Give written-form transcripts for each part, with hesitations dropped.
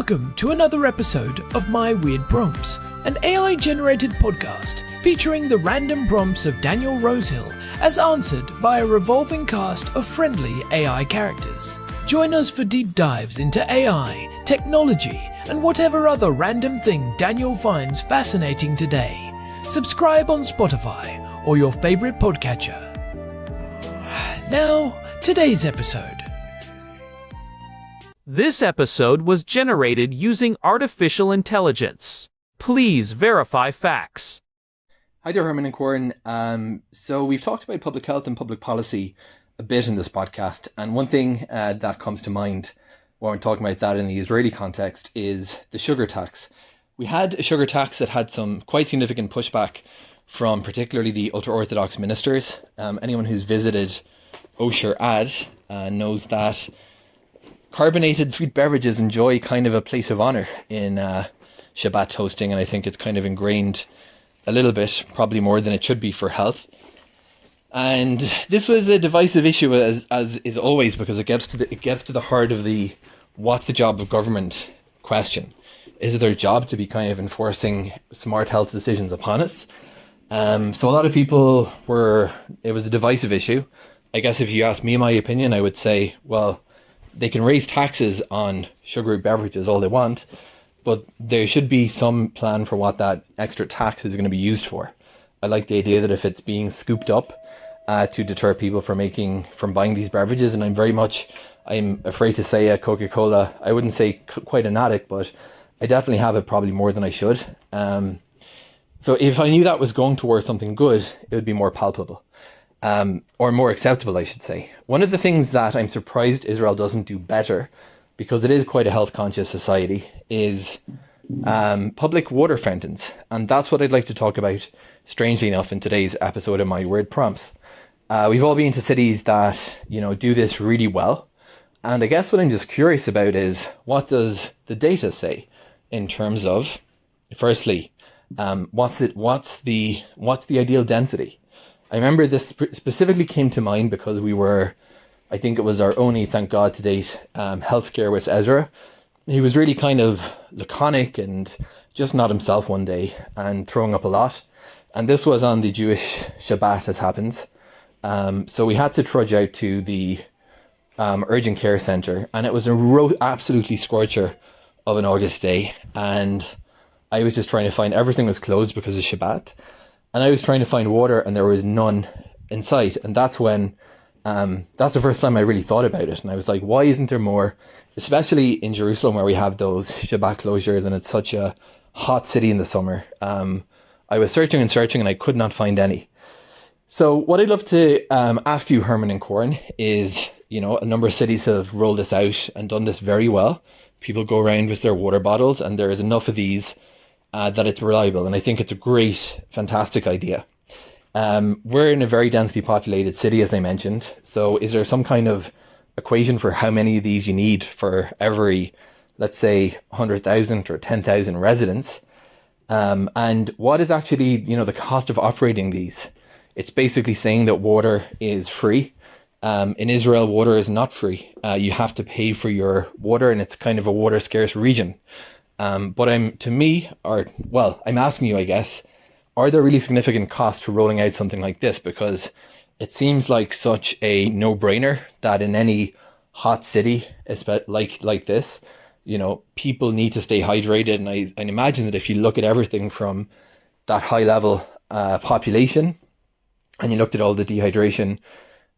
Welcome to another episode of My Weird Prompts, an AI-generated podcast featuring the random prompts of Daniel Rosehill as answered by a revolving cast of friendly AI characters. Join us for deep dives into AI, technology, and whatever other random thing Daniel finds fascinating today. Subscribe on Spotify or your favorite podcatcher. Now, today's episode. This episode was generated using artificial intelligence. Please verify facts. Hi there, Herman and Corn. So we've talked about public health and public policy a bit in this podcast, and one thing that comes to mind when we're talking about that in the Israeli context is the sugar tax. We had a sugar tax that had some quite significant pushback from particularly the ultra-Orthodox ministers. Anyone who's visited Osher Ad knows that carbonated sweet beverages enjoy kind of a place of honor in Shabbat toasting, and I think it's kind of ingrained a little bit, probably more than it should be for health. And this was a divisive issue, as is always, because it gets to the heart of the what's the job of government question. Is it their job to be kind of enforcing smart health decisions upon us? So a lot of people it was a divisive issue. I guess if you ask me my opinion, I would say, well, they can raise taxes on sugary beverages all they want, but there should be some plan for what that extra tax is going to be used for. I like the idea that if it's being scooped up to deter people from buying these beverages, and I'm afraid to say at Coca-Cola, I wouldn't say quite an addict, but I definitely have it probably more than I should. So if I knew that was going towards something good, it would be more palpable. Or more acceptable, I should say. One of the things that I'm surprised Israel doesn't do better, because it is quite a health-conscious society, is public water fountains. And that's what I'd like to talk about, strangely enough, in today's episode of My Weird Prompts. We've all been to cities that, do this really well. And I guess what I'm just curious about is, what does the data say in terms of, firstly, what's the ideal density? I remember this specifically came to mind because I think it was our only, thank God to date, health scare with Ezra. He was really kind of laconic and just not himself one day and throwing up a lot. And this was on the Jewish Shabbat, as happens. So we had to trudge out to the urgent care centre, and it was absolutely scorcher of an August day. And I was just trying to find, everything was closed because of Shabbat. And I was trying to find water, and there was none in sight. And that's when, that's the first time I really thought about it. And I was like, why isn't there more, especially in Jerusalem where we have those Shabbat closures and it's such a hot city in the summer. I was searching and I could not find any. So what I'd love to ask you, Herman and Corn, is, a number of cities have rolled this out and done this very well. People go around with their water bottles, and there is enough of these that it's reliable, and I think it's a great, fantastic idea. We're in a very densely populated city, as I mentioned, so is there some kind of equation for how many of these you need for every, let's say, 100,000 or 10,000 residents? And what is actually, the cost of operating these? It's basically saying that water is free. In Israel, water is not free. You have to pay for your water, and it's kind of a water scarce region. But I'm asking you, I guess, are there really significant costs to rolling out something like this? Because it seems like such a no-brainer that in any hot city like this, people need to stay hydrated. And I imagine that if you look at everything from that high-level population, and you looked at all the dehydration,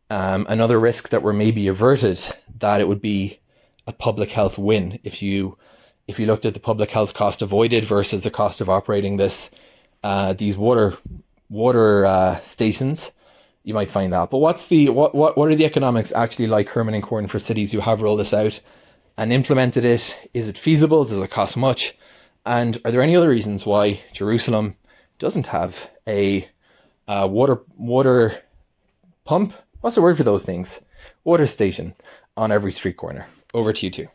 another risk that were maybe averted, that it would be a public health win if you looked at the public health cost avoided versus the cost of operating these water stations, you might find that. But what are the economics actually like, Herman and Corn, for cities who have rolled this out and implemented it? Is it feasible? Does it cost much? And are there any other reasons why Jerusalem doesn't have a water pump? What's the word for those things? Water station on every street corner. Over to you two.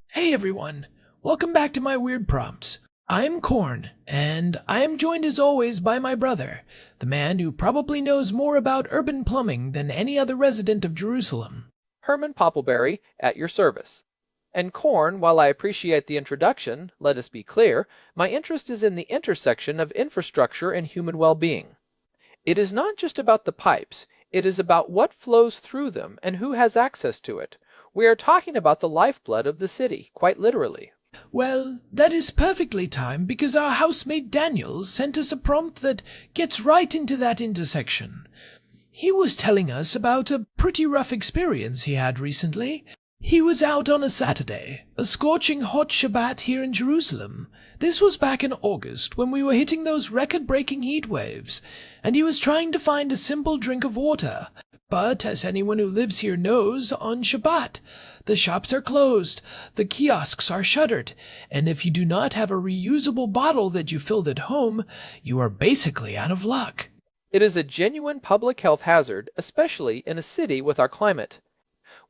Hey everyone, welcome back to My Weird Prompts. I'm Corn, and I am joined as always by my brother, the man who probably knows more about urban plumbing than any other resident of Jerusalem. Herman Poppleberry at your service. And corn, while I appreciate the introduction, let us be clear, my interest is in the intersection of infrastructure and human well-being. It is not just about the pipes, it is about what flows through them and who has access to it. We are talking about the lifeblood of the city, quite literally. Well, that is perfectly timed because our housemate Daniel sent us a prompt that gets right into that intersection. He was telling us about a pretty rough experience he had recently. He was out on a Saturday, a scorching hot Shabbat here in Jerusalem. This was back in August when we were hitting those record-breaking heat waves, and he was trying to find a simple drink of water. But, as anyone who lives here knows, on Shabbat, the shops are closed, the kiosks are shuttered, and if you do not have a reusable bottle that you filled at home, you are basically out of luck. It is a genuine public health hazard, especially in a city with our climate.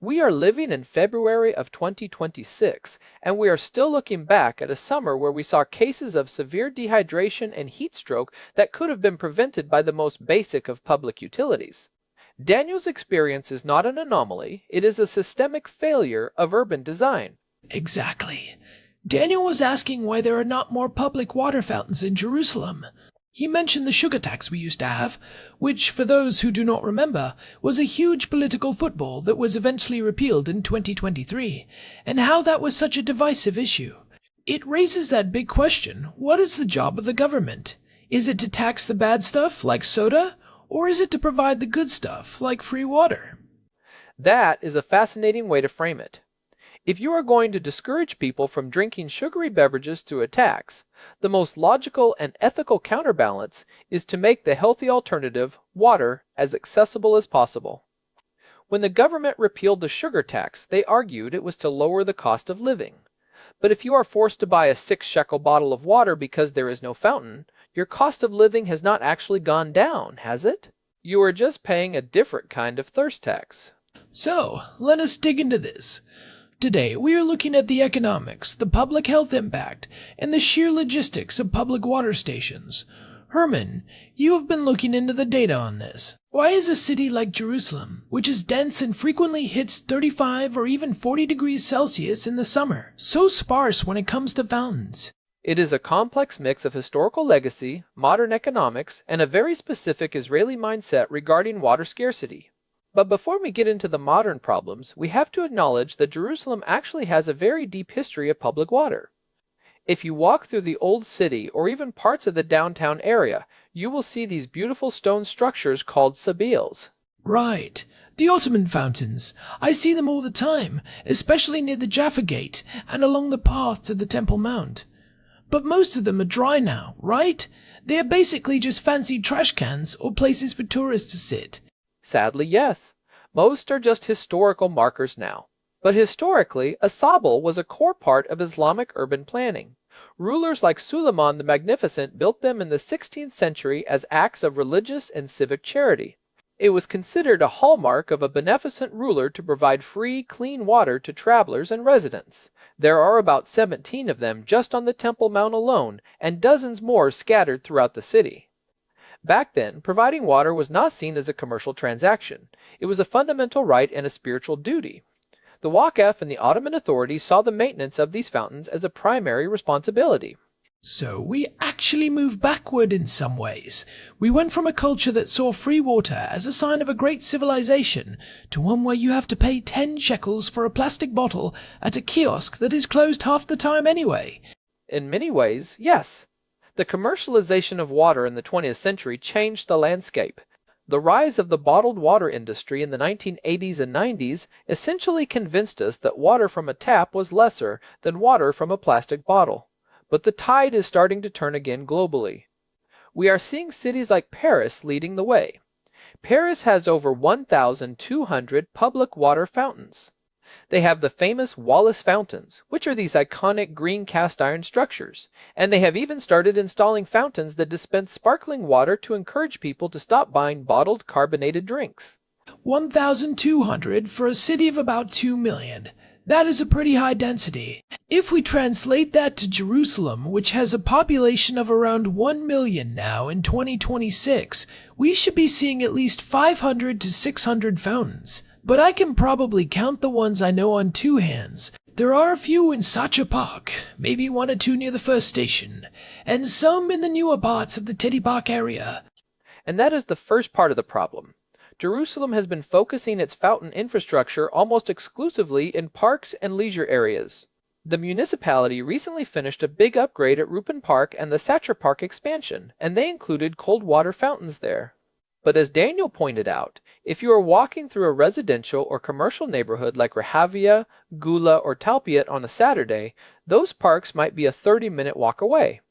We are living in February of 2026, and we are still looking back at a summer where we saw cases of severe dehydration and heat stroke that could have been prevented by the most basic of public utilities. Daniel's experience is not an anomaly, it is a systemic failure of urban design. Exactly. Daniel was asking why there are not more public water fountains in Jerusalem. He mentioned the sugar tax we used to have, which, for those who do not remember, was a huge political football that was eventually repealed in 2023, and how that was such a divisive issue. It raises that big question, what is the job of the government? Is it to tax the bad stuff, like soda, or is it to provide the good stuff, like free water? That is a fascinating way to frame it. If you are going to discourage people from drinking sugary beverages through a tax, the most logical and ethical counterbalance is to make the healthy alternative, water, as accessible as possible. When the government repealed the sugar tax, they argued it was to lower the cost of living. But if you are forced to buy a 6-shekel bottle of water because there is no fountain, your cost of living has not actually gone down, has it? You are just paying a different kind of thirst tax. So, let us dig into this. Today, we are looking at the economics, the public health impact, and the sheer logistics of public water stations. Herman, you have been looking into the data on this. Why is a city like Jerusalem, which is dense and frequently hits 35 or even 40 degrees Celsius in the summer, so sparse when it comes to fountains? It is a complex mix of historical legacy, modern economics, and a very specific Israeli mindset regarding water scarcity. But before we get into the modern problems, we have to acknowledge that Jerusalem actually has a very deep history of public water. If you walk through the old city or even parts of the downtown area, you will see these beautiful stone structures called sabils. Right. The Ottoman fountains. I see them all the time, especially near the Jaffa Gate and along the path to the Temple Mount. But most of them are dry now, right? They are basically just fancy trash cans or places for tourists to sit. Sadly, yes. Most are just historical markers now. But historically, a sabil was a core part of Islamic urban planning. Rulers like Suleiman the Magnificent built them in the 16th century as acts of religious and civic charity. It was considered a hallmark of a beneficent ruler to provide free, clean water to travelers and residents. There are about 17 of them just on the Temple Mount alone, and dozens more scattered throughout the city. Back then, providing water was not seen as a commercial transaction. It was a fundamental right and a spiritual duty. The Waqf and the Ottoman authorities saw the maintenance of these fountains as a primary responsibility. So we actually moved backward in some ways. We went from a culture that saw free water as a sign of a great civilization to one where you have to pay 10 shekels for a plastic bottle at a kiosk that is closed half the time anyway. In many ways, yes. The commercialization of water in the 20th century changed the landscape. The rise of the bottled water industry in the 1980s and 90s essentially convinced us that water from a tap was lesser than water from a plastic bottle. But the tide is starting to turn again globally. We are seeing cities like Paris leading the way. Paris has over 1,200 public water fountains. They have the famous Wallace fountains, which are these iconic green cast iron structures, and they have even started installing fountains that dispense sparkling water to encourage people to stop buying bottled carbonated drinks. 1,200 for a city of about 2 million. That is a pretty high density. If we translate that to Jerusalem, which has a population of around 1 million now in 2026, we should be seeing at least 500 to 600 fountains. But I can probably count the ones I know on 2 hands. There are a few in Sacha Park, maybe one or two near the first station, and some in the newer parts of the Teddy Park area. And that is the first part of the problem. Jerusalem has been focusing its fountain infrastructure almost exclusively in parks and leisure areas. The municipality recently finished a big upgrade at Rupin Park and the Sacher Park expansion, and they included cold water fountains there. But as Daniel pointed out, if you are walking through a residential or commercial neighborhood like Rehavia, Gula, or Talpiot on a Saturday, those parks might be a 30-minute walk away.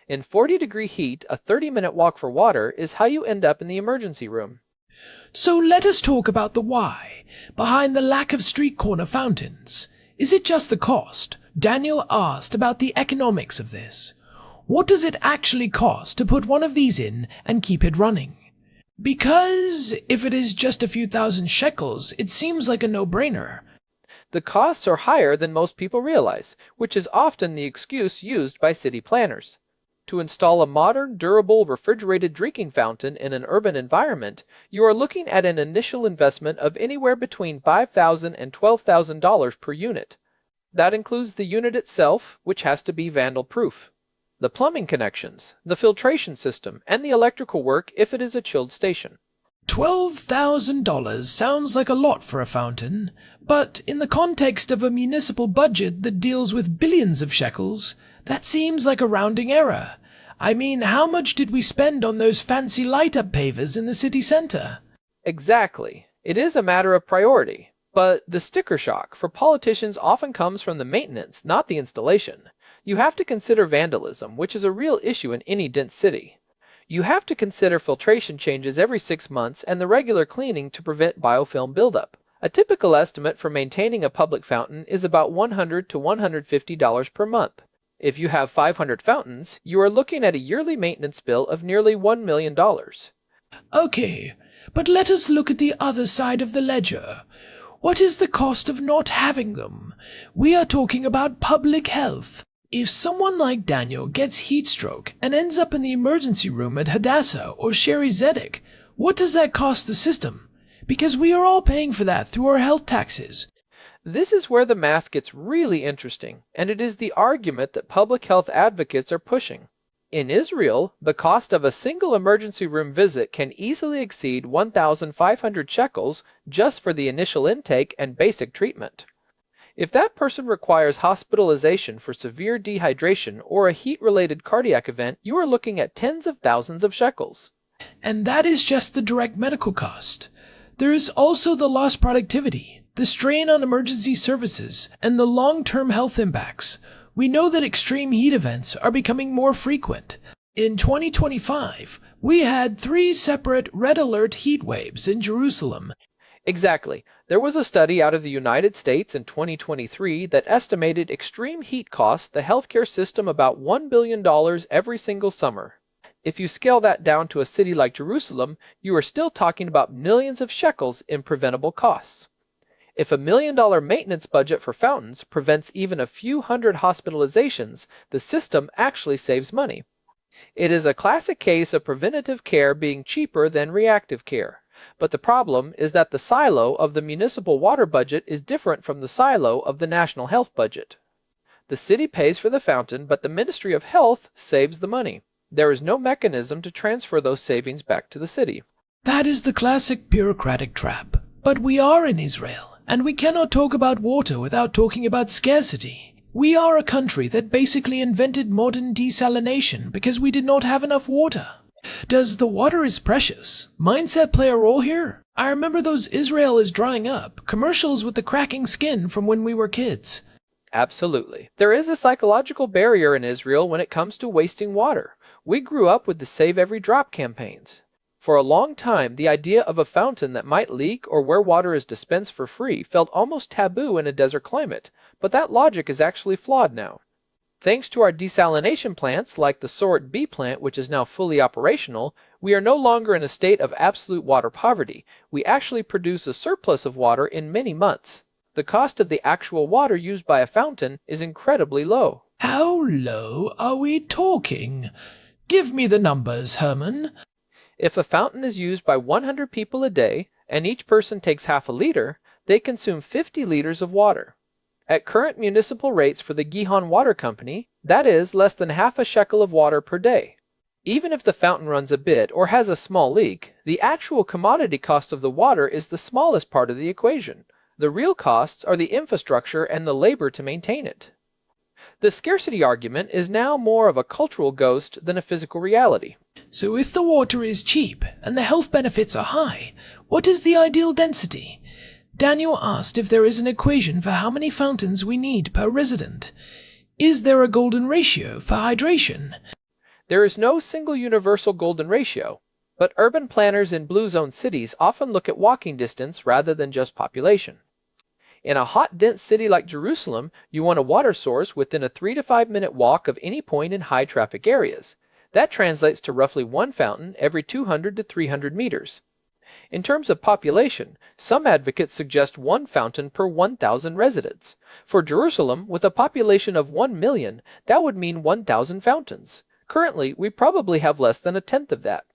In 40-degree heat, a 30-minute walk for water is how you end up in the emergency room. So let us talk about the why behind the lack of street corner fountains. Is it just the cost? Daniel asked about the economics of this. What does it actually cost to put one of these in and keep it running? Because if it is just a few thousand shekels, it seems like a no-brainer. The costs are higher than most people realize, which is often the excuse used by city planners. To install a modern, durable, refrigerated drinking fountain in an urban environment, you are looking at an initial investment of anywhere between $5,000 and $12,000 per unit. That includes the unit itself, which has to be vandal-proof, the plumbing connections, the filtration system, and the electrical work if it is a chilled station. $12,000 sounds like a lot for a fountain, but in the context of a municipal budget that deals with billions of shekels, that seems like a rounding error. I mean, how much did we spend on those fancy light-up pavers in the city center? Exactly. It is a matter of priority. But the sticker shock for politicians often comes from the maintenance, not the installation. You have to consider vandalism, which is a real issue in any dense city. You have to consider filtration changes every 6 months and the regular cleaning to prevent biofilm buildup. A typical estimate for maintaining a public fountain is about $100 to $150 per month. If you have 500 fountains, you are looking at a yearly maintenance bill of nearly $1 million. Okay, but let us look at the other side of the ledger. What is the cost of not having them? We are talking about public health. If someone like Daniel gets heatstroke and ends up in the emergency room at Hadassah or Sherry Zedek, what does that cost the system? Because we are all paying for that through our health taxes. This is where the math gets really interesting, and it is the argument that public health advocates are pushing. In Israel, the cost of a single emergency room visit can easily exceed 1,500 shekels just for the initial intake and basic treatment. If that person requires hospitalization for severe dehydration or a heat-related cardiac event, you are looking at tens of thousands of shekels. And that is just the direct medical cost. There is also the lost productivity, the strain on emergency services, and the long-term health impacts. We know that extreme heat events are becoming more frequent. In 2025, we had 3 separate red alert heat waves in Jerusalem. Exactly. There was a study out of the United States in 2023 that estimated extreme heat costs the healthcare system about $1 billion every single summer. If you scale that down to a city like Jerusalem, you are still talking about millions of shekels in preventable costs. If $1 million maintenance budget for fountains prevents even a few hundred hospitalizations, the system actually saves money. It is a classic case of preventative care being cheaper than reactive care. But the problem is that the silo of the municipal water budget is different from the silo of the national health budget. The city pays for the fountain, but the Ministry of Health saves the money. There is no mechanism to transfer those savings back to the city. That is the classic bureaucratic trap. But we are in Israel, and we cannot talk about water without talking about scarcity. We are a country that basically invented modern desalination because we did not have enough water. Does the water is precious mindset play a role here? I remember those Israel is drying up commercials with the cracking skin from when we were kids. Absolutely. There is a psychological barrier in Israel when it comes to wasting water. We grew up with the Save Every Drop campaigns. For a long time, the idea of a fountain that might leak or where water is dispensed for free felt almost taboo in a desert climate, but that logic is actually flawed now. Thanks to our desalination plants, like the Sorot B plant, which is now fully operational, we are no longer in a state of absolute water poverty. We actually produce a surplus of water in many months. The cost of the actual water used by a fountain is incredibly low. How low are we talking? Give me the numbers, Herman. If a fountain is used by 100 people a day, and each person takes half a liter, they consume 50 liters of water. At current municipal rates for the Gihon Water Company, that is less than half a shekel of water per day. Even if the fountain runs a bit or has a small leak, the actual commodity cost of the water is the smallest part of the equation. The real costs are the infrastructure and the labor to maintain it. The scarcity argument is now more of a cultural ghost than a physical reality. So if the water is cheap and the health benefits are high, what is the ideal density? Daniel asked if there is an equation for how many fountains we need per resident. Is there a golden ratio for hydration? There is no single universal golden ratio, but urban planners in blue zone cities often look at walking distance rather than just population. In a hot, dense city like Jerusalem, you want a water source within a 3 to 5 minute walk of any point in high traffic areas. That translates to roughly one fountain every 200 to 300 meters. In terms of population, some advocates suggest one fountain per 1,000 residents. For Jerusalem, with a population of 1 million, that would mean 1,000 fountains. Currently, we probably have less than a tenth of that.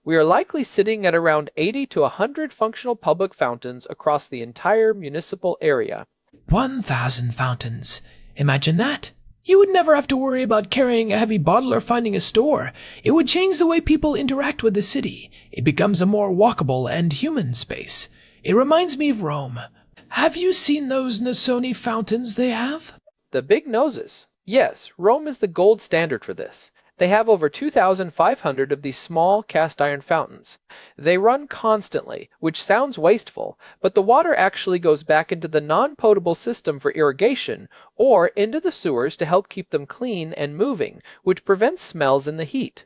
We are likely sitting at around 80 to 100 functional public fountains across the entire municipal area. 1,000 fountains. Imagine that. You would never have to worry about carrying a heavy bottle or finding a store. It would change the way people interact with the city. It becomes a more walkable and human space. It reminds me of Rome. Have you seen those Nasoni fountains they have? The big noses. Yes, Rome is the gold standard for this. They have over 2,500 of these small cast iron fountains. They run constantly, which sounds wasteful, but the water actually goes back into the non-potable system for irrigation or into the sewers to help keep them clean and moving, which prevents smells in the heat.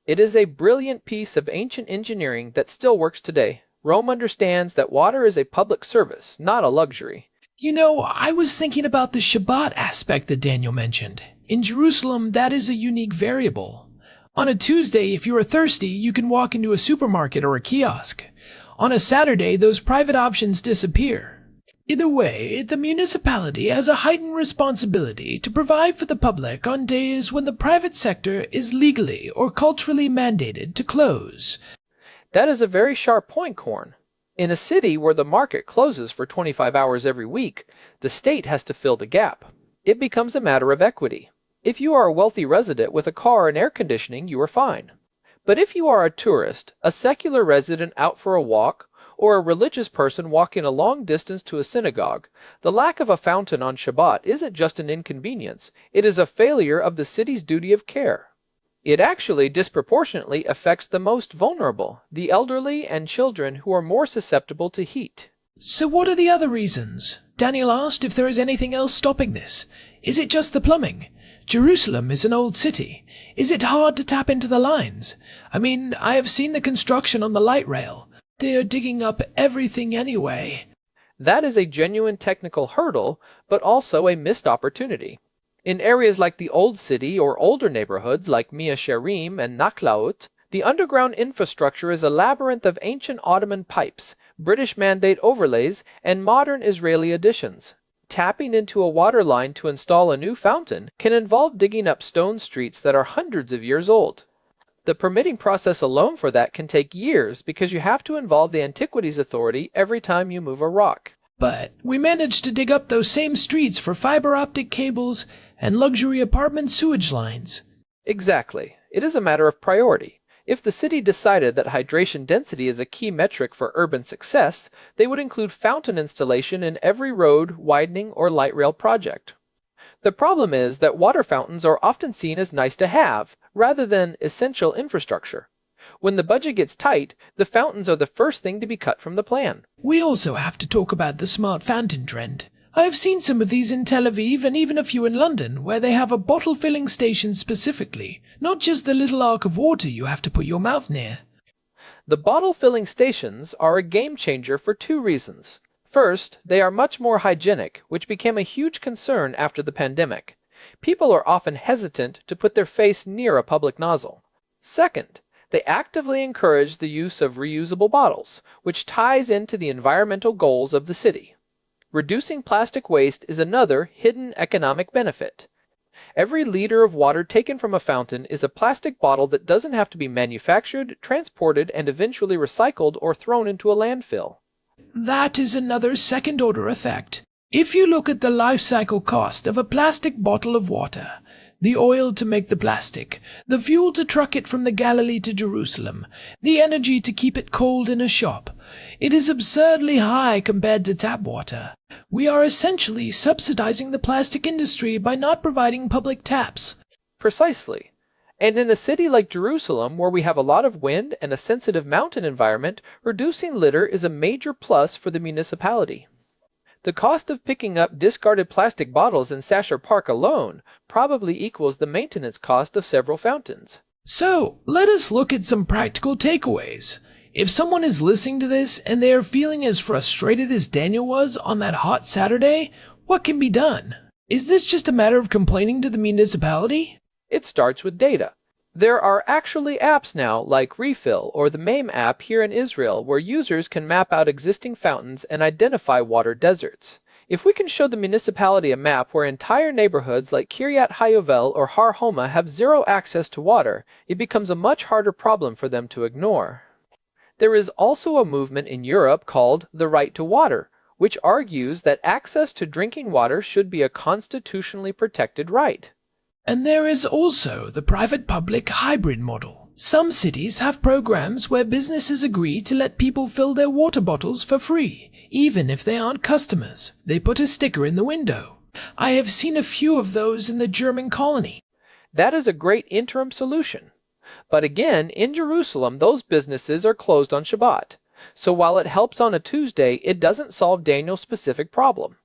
It is a brilliant piece of ancient engineering that still works today. Rome understands that water is a public service, not a luxury. You know, I was thinking about the Shabbat aspect that Daniel mentioned. In Jerusalem, that is a unique variable. On a Tuesday, if you are thirsty, you can walk into a supermarket or a kiosk. On a Saturday, those private options disappear. Either way, the municipality has a heightened responsibility to provide for the public on days when the private sector is legally or culturally mandated to close. That is a very sharp point, Corn. In a city where the market closes for 25 hours every week, the state has to fill the gap. It becomes a matter of equity. If you are a wealthy resident with a car and air conditioning, you are fine. But if you are a tourist, a secular resident out for a walk, or a religious person walking a long distance to a synagogue, the lack of a fountain on Shabbat isn't just an inconvenience, it is a failure of the city's duty of care. It actually disproportionately affects the most vulnerable, the elderly and children who are more susceptible to heat. So what are the other reasons? Daniel asked if there is anything else stopping this. Is it just the plumbing? Jerusalem is an old city. Is it hard to tap into the lines? I mean, I have seen the construction on the light rail. They are digging up everything anyway. That is a genuine technical hurdle, but also a missed opportunity. In areas like the Old City or older neighborhoods like Mia Sherim and Naklaut, the underground infrastructure is a labyrinth of ancient Ottoman pipes, British mandate overlays, and modern Israeli additions. Tapping into a water line to install a new fountain can involve digging up stone streets that are hundreds of years old. The permitting process alone for that can take years because you have to involve the Antiquities Authority every time you move a rock. But we managed to dig up those same streets for fiber optic cables and luxury apartment sewage lines. Exactly. It is a matter of priority. If the city decided that hydration density is a key metric for urban success, they would include fountain installation in every road, widening, or light rail project. The problem is that water fountains are often seen as nice to have, rather than essential infrastructure. When the budget gets tight, the fountains are the first thing to be cut from the plan. We also have to talk about the smart fountain trend. I have seen some of these in Tel Aviv and even a few in London, where they have a bottle filling station specifically, not just the little arc of water you have to put your mouth near. The bottle filling stations are a game changer for two reasons. First, they are much more hygienic, which became a huge concern after the pandemic. People are often hesitant to put their face near a public nozzle. Second, they actively encourage the use of reusable bottles, which ties into the environmental goals of the city. Reducing plastic waste is another hidden economic benefit. Every liter of water taken from a fountain is a plastic bottle that doesn't have to be manufactured, transported, and eventually recycled or thrown into a landfill. That is another second-order effect. If you look at the life cycle cost of a plastic bottle of water, the oil to make the plastic, the fuel to truck it from the Galilee to Jerusalem, the energy to keep it cold in a shop, it is absurdly high compared to tap water. We are essentially subsidizing the plastic industry by not providing public taps. Precisely. And in a city like Jerusalem, where we have a lot of wind and a sensitive mountain environment, reducing litter is a major plus for the municipality. The cost of picking up discarded plastic bottles in Sasher Park alone probably equals the maintenance cost of several fountains. So, let us look at some practical takeaways. If someone is listening to this and they are feeling as frustrated as Daniel was on that hot Saturday, what can be done? Is this just a matter of complaining to the municipality? It starts with data. There are actually apps now like Refill or the MAME app here in Israel where users can map out existing fountains and identify water deserts. If we can show the municipality a map where entire neighborhoods like Kiryat Hayovel or Har Homa have zero access to water, it becomes a much harder problem for them to ignore. There is also a movement in Europe called the Right to Water, which argues that access to drinking water should be a constitutionally protected right. And there is also the private-public hybrid model. Some cities have programs where businesses agree to let people fill their water bottles for free, even if they aren't customers. They put a sticker in the window. I have seen a few of those in the German colony. That is a great interim solution. But again, in Jerusalem, those businesses are closed on Shabbat. So while it helps on a Tuesday, it doesn't solve Daniel's specific problem.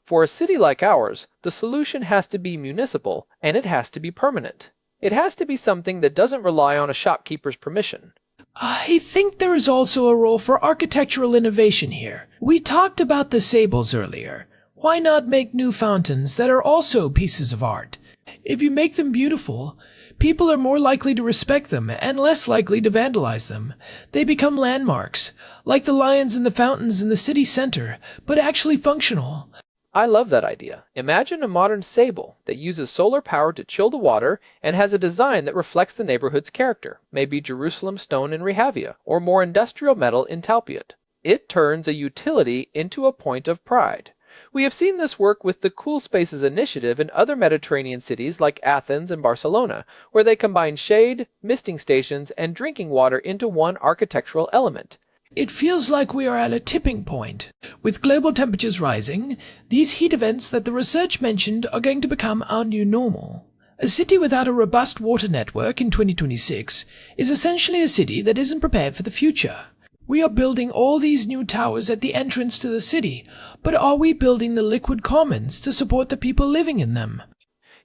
For a city like ours, the solution has to be municipal, and it has to be permanent. It has to be something that doesn't rely on a shopkeeper's permission. I think there is also a role for architectural innovation here. We talked about the sabils earlier. Why not make new fountains that are also pieces of art? If you make them beautiful, people are more likely to respect them and less likely to vandalize them. They become landmarks, like the lions and the fountains in the city center, but actually functional. I love that idea. Imagine a modern sable that uses solar power to chill the water and has a design that reflects the neighborhood's character, maybe Jerusalem stone in Rehavia, or more industrial metal in Talpiot. It turns a utility into a point of pride. We have seen this work with the Cool Spaces initiative in other Mediterranean cities like Athens and Barcelona, where they combine shade, misting stations, and drinking water into one architectural element. It feels like we are at a tipping point. With global temperatures rising, these heat events that the research mentioned are going to become our new normal. A city without a robust water network in 2026 is essentially a city that isn't prepared for the future. We are building all these new towers at the entrance to the city, but are we building the liquid commons to support the people living in them?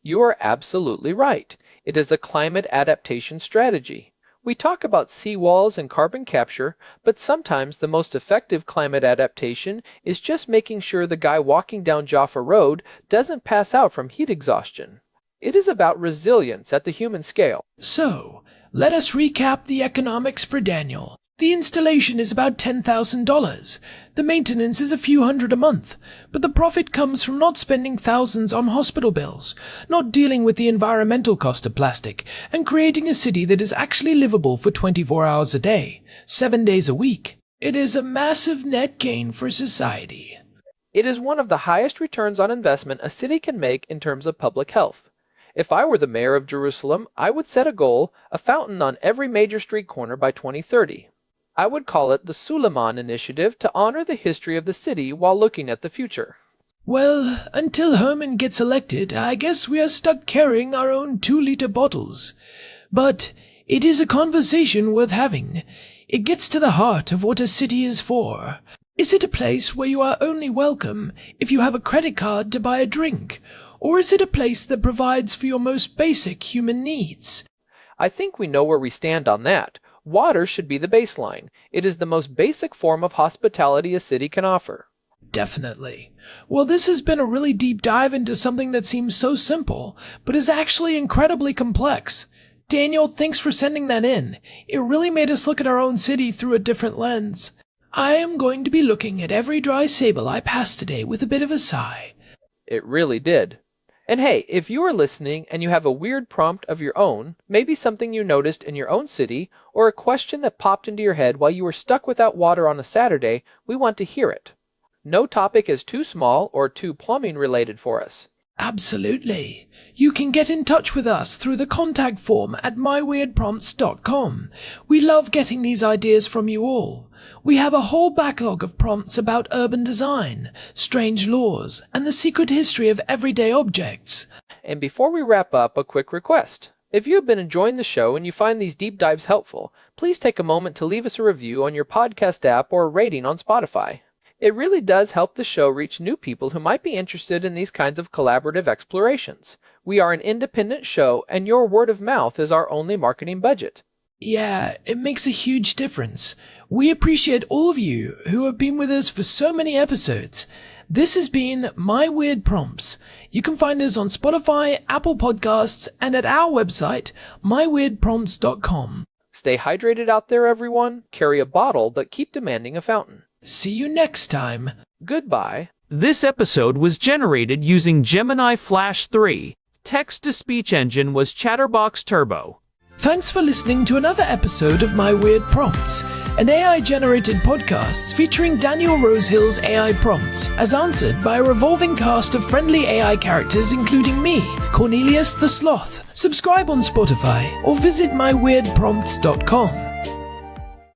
You are absolutely right. It is a climate adaptation strategy. We talk about seawalls and carbon capture, but sometimes the most effective climate adaptation is just making sure the guy walking down Jaffa Road doesn't pass out from heat exhaustion. It is about resilience at the human scale. So, let us recap the economics for Daniel. The installation is about $10,000. The maintenance is a few hundred a month, but the profit comes from not spending thousands on hospital bills, not dealing with the environmental cost of plastic, and creating a city that is actually livable for 24 hours a day, 7 days a week. It is a massive net gain for society. It is one of the highest returns on investment a city can make in terms of public health. If I were the mayor of Jerusalem, I would set a goal, a fountain on every major street corner by 2030. I would call it the Suleiman Initiative to honor the history of the city while looking at the future. Well, until Herman gets elected, I guess we are stuck carrying our own 2-liter bottles. But it is a conversation worth having. It gets to the heart of what a city is for. Is it a place where you are only welcome if you have a credit card to buy a drink? Or is it a place that provides for your most basic human needs? I think we know where we stand on that. Water should be the baseline. It is the most basic form of hospitality a city can offer. Definitely. Well, this has been a really deep dive into something that seems so simple, but is actually incredibly complex. Daniel, thanks for sending that in. It really made us look at our own city through a different lens. I am going to be looking at every dry sable I pass today with a bit of a sigh. It really did. And hey, if you are listening and you have a weird prompt of your own, maybe something you noticed in your own city, or a question that popped into your head while you were stuck without water on a Saturday, we want to hear it. No topic is too small or too plumbing related for us. Absolutely. You can get in touch with us through the contact form at myweirdprompts.com. We love getting these ideas from you all. We have a whole backlog of prompts about urban design, strange laws, and the secret history of everyday objects. And before we wrap up, a quick request. If you have been enjoying the show and you find these deep dives helpful, please take a moment to leave us a review on your podcast app or a rating on Spotify. It really does help the show reach new people who might be interested in these kinds of collaborative explorations. We are an independent show, and your word of mouth is our only marketing budget. Yeah, it makes a huge difference. We appreciate all of you who have been with us for so many episodes. This has been My Weird Prompts. You can find us on Spotify, Apple Podcasts, and at our website, myweirdprompts.com. Stay hydrated out there, everyone. Carry a bottle, but keep demanding a fountain. See you next time. Goodbye. This episode was generated using Gemini Flash 3. Text-to-speech engine was Chatterbox Turbo. Thanks for listening to another episode of My Weird Prompts, an AI-generated podcast featuring Daniel Rosehill's AI prompts, as answered by a revolving cast of friendly AI characters including me, Cornelius the Sloth. Subscribe on Spotify or visit myweirdprompts.com.